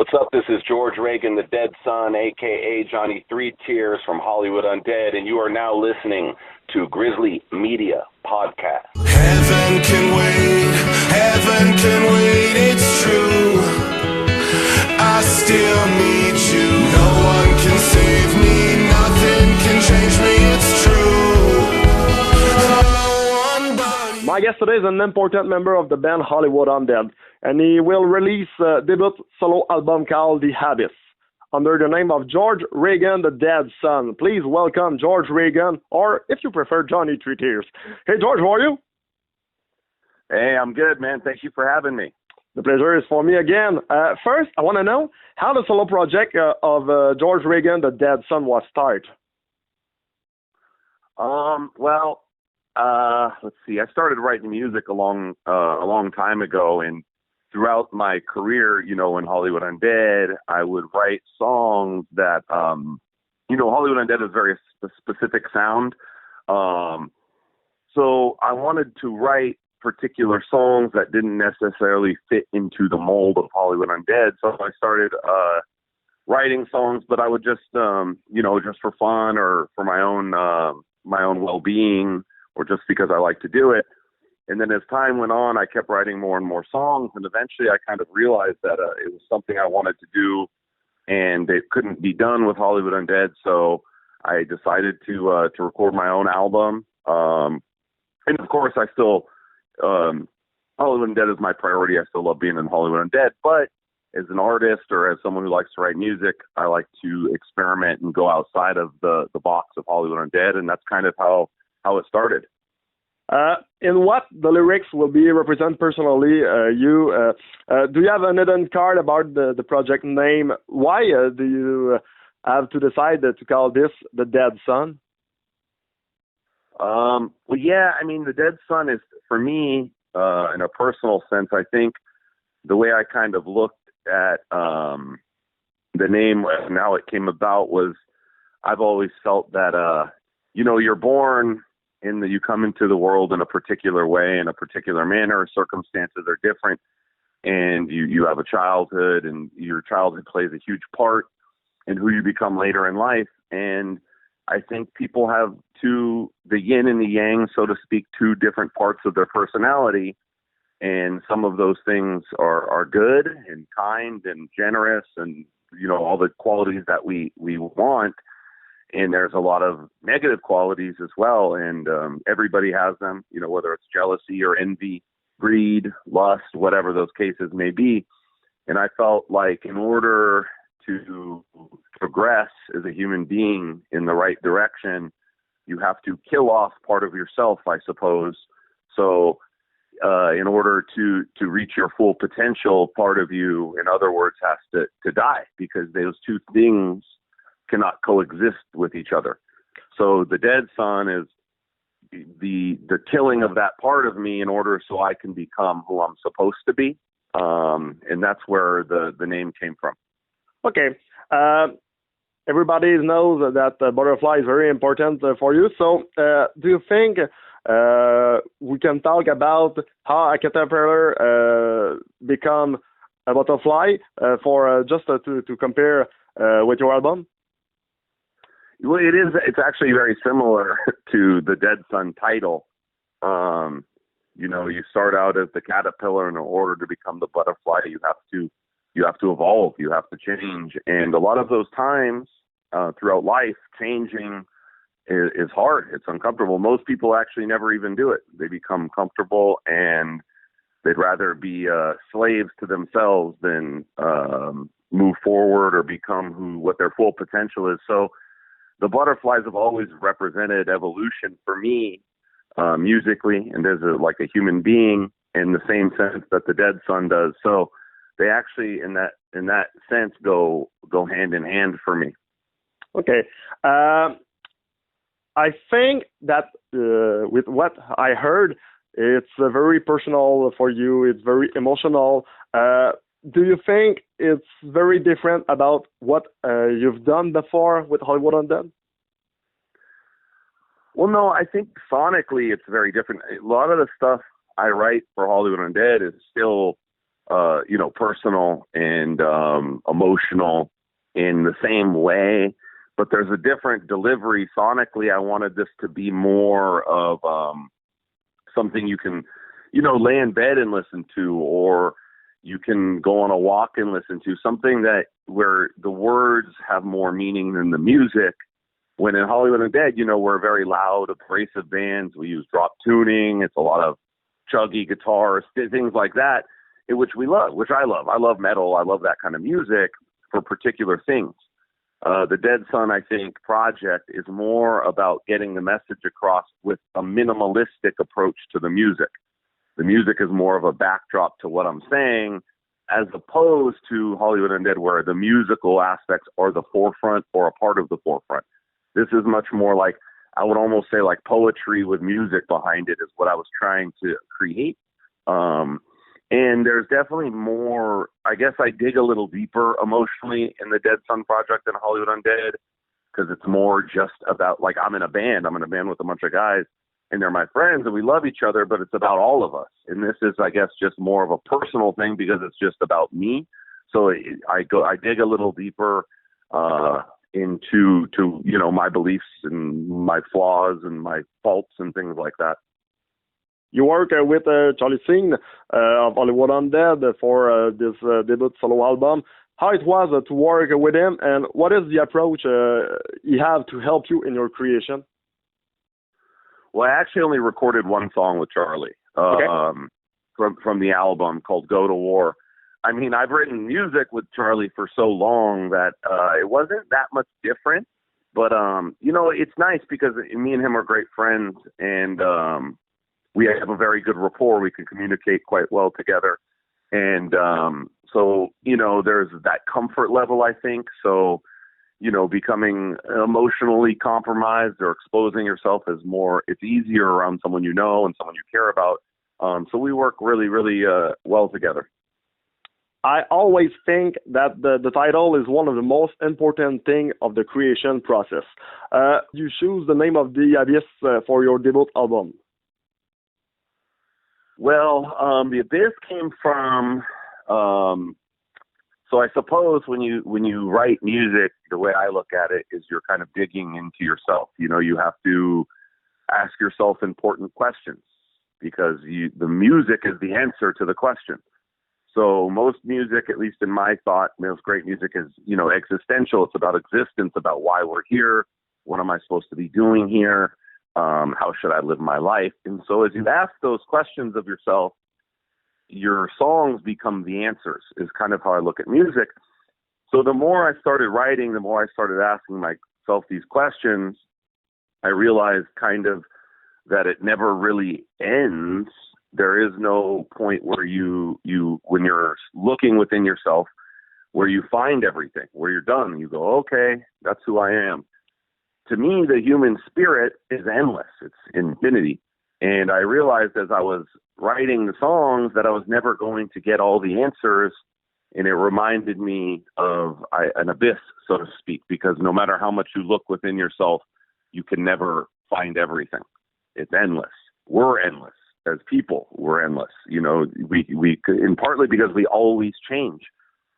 What's up? This is George Ragan, the Dead Son, a.k.a. J3t from Hollywood Undead, and you are now listening to Grizzly Media Podcast. Heaven can wait, it's true. I still need you. No one can save me, nothing can change me, it's true. My guest today is an important member of the band Hollywood Undead, and he will release a debut solo album called The Abyss under the name of George Ragan, the Dead Son. Please welcome George Ragan, or if you prefer, J3t. Hey, George, how are you? Hey, I'm good, man. Thank you for having me. The pleasure is for me again. First, I want to know how the solo project of George Ragan, the Dead Son, was started. Let's see. I started writing music a long time ago, and throughout my career, in Hollywood Undead, I would write songs that, Hollywood Undead is very specific sound. So I wanted to write particular songs that didn't necessarily fit into the mold of Hollywood Undead. So I started writing songs, but I would just, just for fun or for my own well-being, or just because I like to do it. And then as time went on, I kept writing more and more songs, and eventually I kind of realized that it was something I wanted to do, and it couldn't be done with Hollywood Undead, so I decided to record my own album. And of course, I still Hollywood Undead is my priority. I still love being in Hollywood Undead, but as an artist or as someone who likes to write music, I like to experiment and go outside of the box of Hollywood Undead, and that's kind of how it started. In what the lyrics will be represent personally, do you have an hidden card about the project name? Why do you have to decide to call this the Dead Son? Well, yeah, I mean, the Dead Son is, for me, in a personal sense, I think the way I kind of looked at the name and how it came about was I've always felt that, you're born you come into the world in a particular way, in a particular manner. Circumstances are different, and you have a childhood, and your childhood plays a huge part in who you become later in life. And I think people have the yin and the yang, so to speak, two different parts of their personality. And some of those things are good and kind and generous and, all the qualities that we want. And there's a lot of negative qualities as well. And everybody has them, whether it's jealousy or envy, greed, lust, whatever those cases may be. And I felt like in order to progress as a human being in the right direction, you have to kill off part of yourself, I suppose. So in order to reach your full potential, part of you, in other words, has to die, because those two things cannot coexist with each other. So the Dead Son is the killing of that part of me in order so I can become who I'm supposed to be. And that's where the name came from. Okay. Everybody knows that butterfly is very important for you. So do you think we can talk about how a caterpillar become a butterfly for just to compare with your album? Well, it's actually very similar to the Dead Son title. You start out as the caterpillar, and in order to become the butterfly, you have to evolve, you have to change. And a lot of those times throughout life, changing is hard. It's uncomfortable. Most people actually never even do it. They become comfortable, and they'd rather be slaves to themselves than move forward or become what their full potential is. So the butterflies have always represented evolution for me, musically, and as a human being, in the same sense that the Dead Son does. So they actually, in that sense, go hand in hand for me. Okay, I think that with what I heard, it's very personal for you. It's very emotional. Do you think it's very different about what you've done before with Hollywood Undead? Well, no, I think sonically it's very different. A lot of the stuff I write for Hollywood Undead is still personal and emotional in the same way, but there's a different delivery. Sonically, I wanted this to be more of something you can, lay in bed and listen to, or you can go on a walk and listen to, something that where the words have more meaning than the music. When in Hollywood Undead, we're very loud, abrasive bands. We use drop tuning. It's a lot of chuggy guitars, things like that, which we love, which I love. I love metal. I love that kind of music for particular things. The Dead Son, I think, project is more about getting the message across with a minimalistic approach to the music. The music is more of a backdrop to what I'm saying, as opposed to Hollywood Undead, where the musical aspects are the forefront or a part of the forefront. This is much more like, I would almost say like poetry with music behind it is what I was trying to create. And there's definitely more, I guess I dig a little deeper emotionally in the Dead Son project than Hollywood Undead, because it's more just about, like, I'm in a band with a bunch of guys, and they're my friends, and we love each other, but it's about all of us. And this is, I guess, just more of a personal thing because it's just about me. So I dig a little deeper into my beliefs and my flaws and my faults and things like that. You work with Charlie Singh of Hollywood Undead for this debut solo album. How it was to work with him, and what is the approach he have to help you in your creation? Well, I actually only recorded one song with Charlie from the album called Go to War. I mean, I've written music with Charlie for so long that it wasn't that much different. But, it's nice because me and him are great friends, and we have a very good rapport. We can communicate quite well together. And so, there's that comfort level, I think. So, becoming emotionally compromised or exposing yourself is it's easier around someone you know and someone you care about. So we work really, really well together. I always think that the title is one of the most important thing of the creation process. You choose the name of the Abyss for your debut album. Well, the Abyss came from, so I suppose when you write music, the way I look at it is you're kind of digging into yourself. You have to ask yourself important questions because the music is the answer to the question. So most music, at least in my thought, most great music is, existential. It's about existence, about why we're here. What am I supposed to be doing here? How should I live my life? And so as you ask those questions of yourself, your songs become the answers, is kind of how I look at music. So the more I started writing, the more I started asking myself these questions, I realized kind of that it never really ends. There is no point where you when you're looking within yourself, where you find everything, where you're done. You go, okay, that's who I am. To me, the human spirit is endless. It's infinity. And I realized as I was writing the songs that I was never going to get all the answers. And it reminded me of an abyss, so to speak, because no matter how much you look within yourself, you can never find everything. It's endless. We're endless. As people, we're endless. And partly because we always change.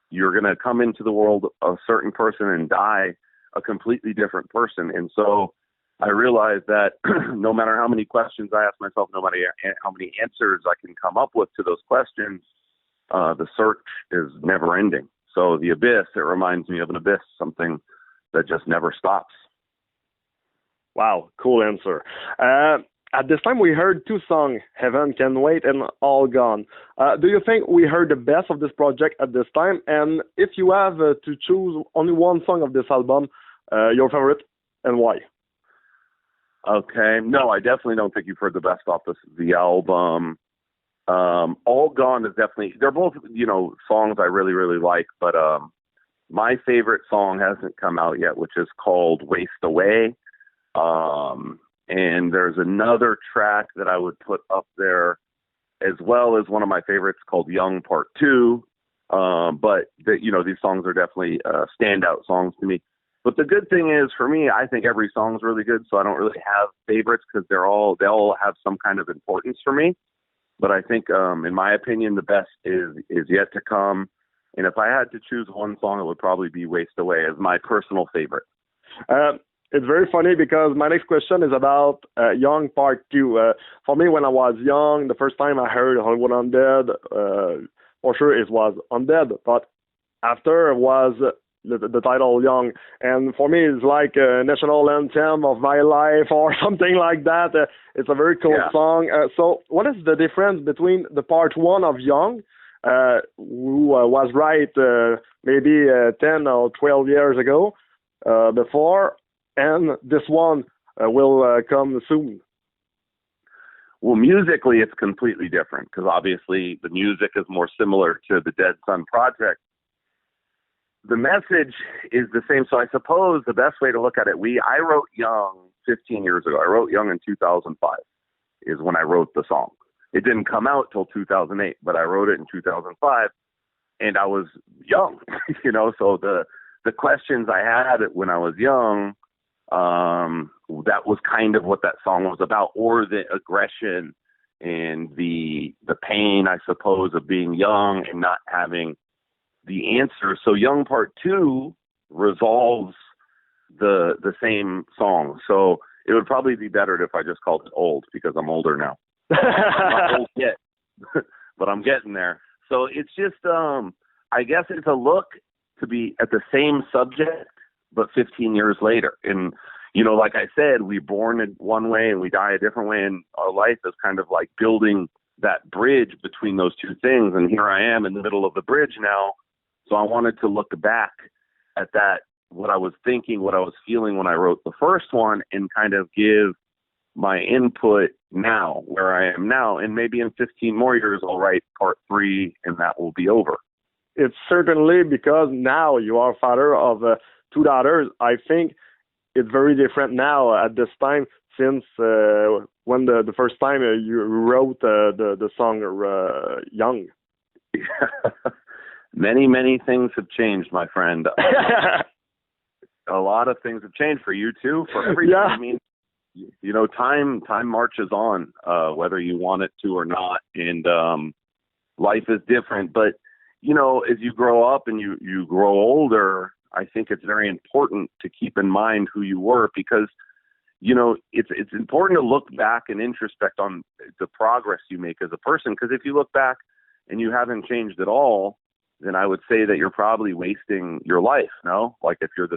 You're going to come into the world a certain person and die a completely different person. And so I realized that no matter how many questions I ask myself, no matter how many answers I can come up with to those questions, the search is never ending. So the abyss, it reminds me of an abyss, something that just never stops. Wow, cool answer. At this time, we heard two songs, Heaven Can Wait and All Gone. Do you think we heard the best of this project at this time? And if you have to choose only one song of this album, your favorite, and why? Okay. No, I definitely don't think you've heard the best off the album. All Gone is definitely, they're both, songs I really, really like, but my favorite song hasn't come out yet, which is called Waste Away. And there's another track that I would put up there as well as one of my favorites called Young Part 2. But these songs are definitely standout songs to me. But the good thing is for me, I think every song is really good. So I don't really have favorites because they all have some kind of importance for me. But I think, in my opinion, the best is yet to come. And if I had to choose one song, it would probably be Waste Away as my personal favorite. It's very funny because my next question is about Young Part 2. For me, when I was young, the first time I heard Hollywood Undead, for sure it was Undead, but after was the title Young. And for me, it's like a national anthem of my life or something like that. It's a very cool song. So what is the difference between the Part 1 of Young, who was right maybe 10 or 12 years ago before, and this one will come soon? Well, musically, it's completely different because obviously the music is more similar to the Dead Sun project. The message is the same. So I suppose the best way to look at it, I wrote Young 15 years ago. I wrote Young in 2005 is when I wrote the song. It didn't come out till 2008, but I wrote it in 2005, and I was young, so the questions I had when I was young, that was kind of what that song was about, or the aggression and the pain, I suppose, of being young and not having the answer. So Young Part 2 resolves the same song. So it would probably be better if I just called it Old, because I'm older now. I'm not old yet, but I'm getting there. So it's just, I guess it's a look to be at the same subject, but 15 years later. And, like I said, we're born in one way and we die a different way. And our life is kind of like building that bridge between those two things. And here I am in the middle of the bridge now. So I wanted to look back at that, what I was thinking, what I was feeling when I wrote the first one, and kind of give my input now, where I am now. And maybe in 15 more years, I'll write Part 3 and that will be over. It's certainly because now you are father of two daughters. I think it's very different now at this time since when the first time you wrote the song Young. Many things have changed, my friend. A lot of things have changed for you too, for everybody. Yeah. I mean, time marches on, whether you want it to or not, and life is different. But as you grow up and you grow older, I think it's very important to keep in mind who you were, because it's important to look back and introspect on the progress you make as a person. Because if you look back and you haven't changed at all, then I would say that you're probably wasting your life. No, like if you're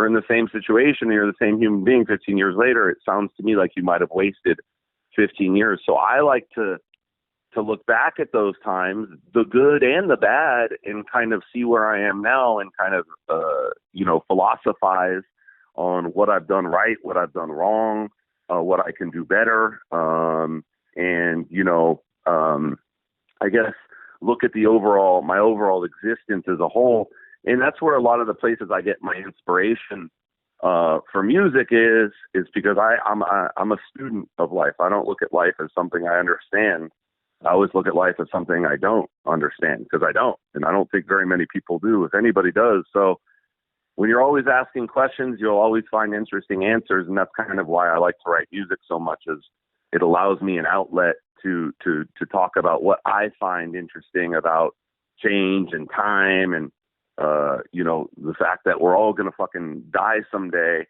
in the same situation and you're the same human being 15 years later, it sounds to me like you might have wasted 15 years. So I like to look back at those times, the good and the bad, and kind of see where I am now and kind of, philosophize on what I've done right, what I've done wrong, what I can do better. I guess look at my overall existence as a whole. And that's where a lot of the places I get my inspiration for music is because I'm a student of life. I don't look at life as something I understand. I always look at life as something I don't understand, because I don't. And I don't think very many people do, if anybody does. So when you're always asking questions, you'll always find interesting answers. And that's kind of why I like to write music so much, is it allows me an outlet to talk about what I find interesting about change and time and, the fact that we're all going to fucking die someday,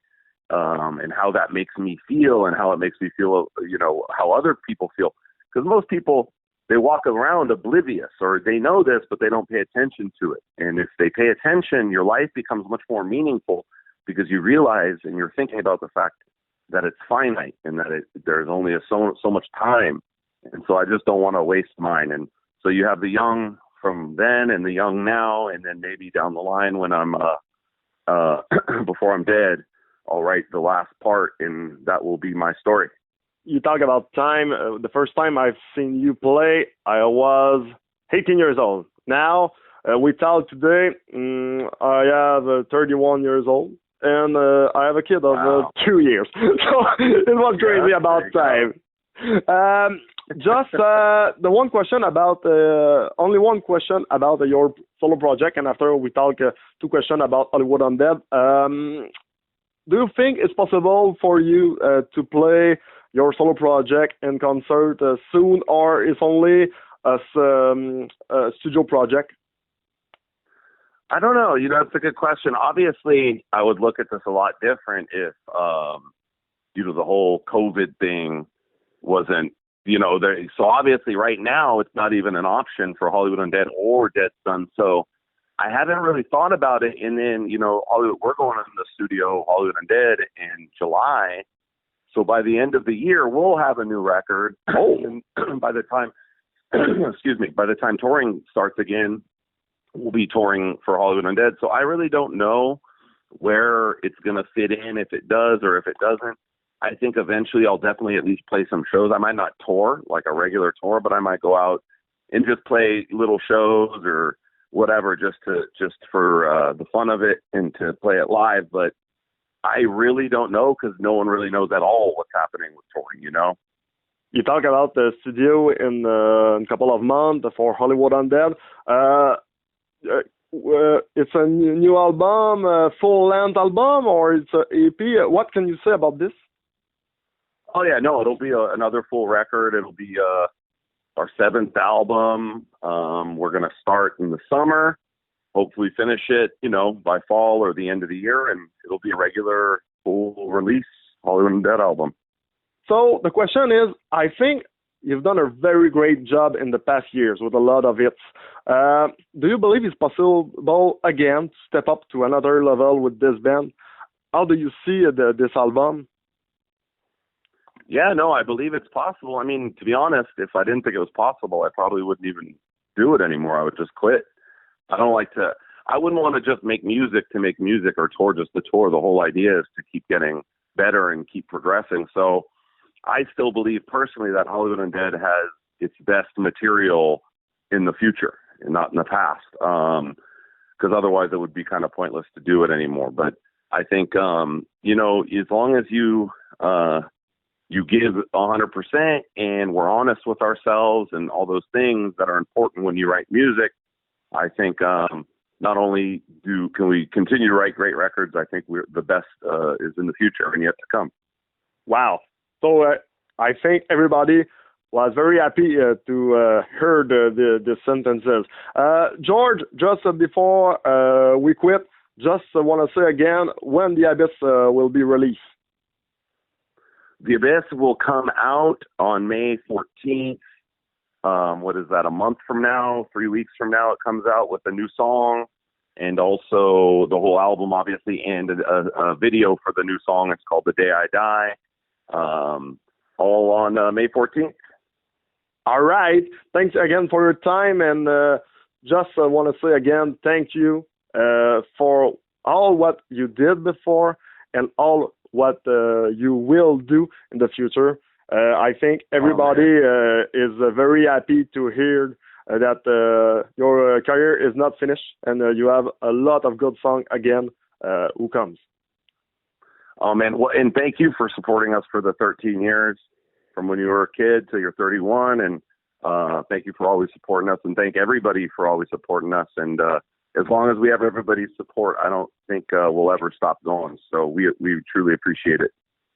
and how that makes me feel and how it makes me feel, how other people feel. Because most people, they walk around oblivious, or they know this, but they don't pay attention to it. And if they pay attention, your life becomes much more meaningful, because you realize and you're thinking about the fact that it's finite and that there's only so much time. And so I just don't want to waste mine. And so you have the young from then and the young now, and then maybe down the line when I'm before I'm dead, I'll write the last part, and that will be my story. You talk about time. The first time I've seen you play, I was 18 years old. Now, we talk today, I have 31 years old, and I have a kid of 2 years. So it was crazy about time. Just the one question about, only one question about your solo project, and after we talk 2 questions about Hollywood Undead. Do you think it's possible for you to play your solo project and concert soon, or it's only a studio project? I don't know. It's a good question. Obviously, I would look at this a lot different if, the whole COVID thing wasn't, there. So obviously right now it's not even an option for Hollywood Undead or Dead Sun. So I haven't really thought about it. And then, we're going in the studio, Hollywood Undead, in July. So by the end of the year, we'll have a new record. And by the time, by the time touring starts again, we'll be touring for Hollywood Undead. So I really don't know where it's going to fit in, if it does or if it doesn't. I think eventually I'll definitely at least play some shows. I might not tour like a regular tour, but I might go out and just play little shows or whatever, just for the fun of it and to play it live. But I really don't know, because no one really knows at all what's happening with touring, You talk about the studio in a couple of months for Hollywood Undead. It's a new album, full-length album, or it's an EP? What can you say about this? Oh, yeah, no, it'll be another full record. It'll be our 7th album. We're going to start in the summer, hopefully finish it, by fall or the end of the year, and it'll be a regular full release Hollywood Undead album. So the question is, I think you've done a very great job in the past years with a lot of hits. Do you believe it's possible again to step up to another level with this band? How do you see this album? Yeah, no, I believe it's possible. I mean, to be honest, if I didn't think it was possible, I probably wouldn't even do it anymore. I would just quit. I wouldn't want to just make music to make music or tour just to tour. The whole idea is to keep getting better and keep progressing. So I still believe personally that Hollywood Undead has its best material in the future and not in the past. Because otherwise it would be kind of pointless to do it anymore. But I think, as long as you give 100% and we're honest with ourselves and all those things that are important when you write music, I think not only can we continue to write great records, I think the best is in the future and yet to come. Wow. So I think everybody was very happy to hear the sentences. George, just before we quit, just want to say again when The Abyss will be released. The Abyss will come out on May 14th. What is that, a month from now, 3 weeks from now? It comes out with a new song and also the whole album, obviously, and a video for the new song. It's called The Day I Die, all on May 14th. All right. Thanks again for your time. And just want to say again, thank you for all what you did before and all what you will do in the future. I think everybody is very happy to hear that your career is not finished and you have a lot of good songs again who comes. Oh, man. Well, and thank you for supporting us for the 13 years from when you were a kid till you're 31. And thank you for always supporting us, and thank everybody for always supporting us. And as long as we have everybody's support, I don't think we'll ever stop going. So we truly appreciate it.